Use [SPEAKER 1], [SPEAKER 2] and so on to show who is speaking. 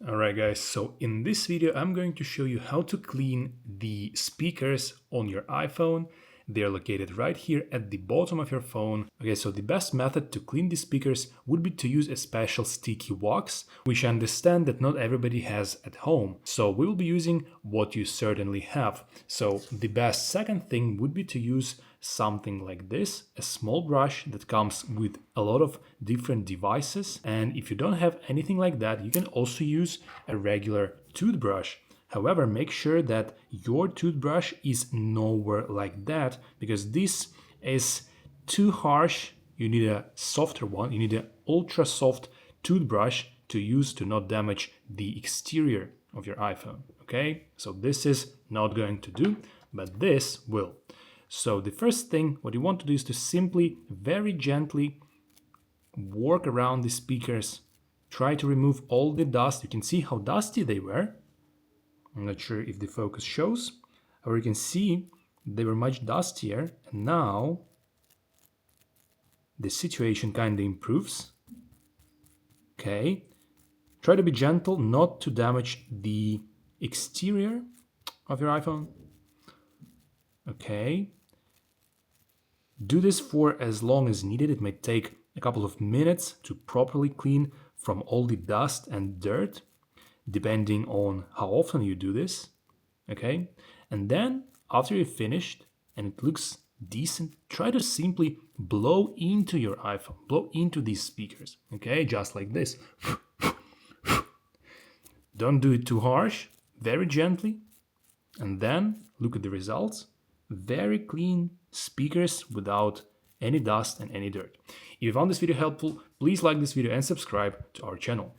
[SPEAKER 1] Alright guys, so in this video I'm going to show you how to clean the speakers on your iPhone. They're located right here at the bottom of your phone. Okay, so the best method to clean the speakers would be to use a special sticky wax, which I understand that not everybody has at home. So we will be using what you certainly have. So the best second thing would be to use something like this, a small brush that comes with a lot of different devices. And if you don't have anything like that, you can also use a regular toothbrush. However, make sure that your toothbrush is nowhere like that, because this is too harsh. You need a softer one. You need an ultra soft toothbrush to use to not damage the exterior of your iPhone. Okay, so this is not going to do, but this will. So the first thing, what you want to do is to simply, very gently work around the speakers. Try to remove all the dust. You can see how dusty they were. I'm not sure if the focus shows. However, you can see they were much dustier. And now the situation kind of improves. Okay. Try to be gentle, not to damage the exterior of your iPhone. Okay. Do this for as long as needed. It may take a couple of minutes to properly clean from all the dust and dirt, depending on how often you do this. Okay. And then after you've finished and it looks decent, try to simply blow into your iPhone, blow into these speakers. Okay. Just like this. Don't do it too harsh, very gently. And then look at the results. Very clean speakers without any dust and any dirt. If you found this video helpful, please like this video and subscribe to our channel.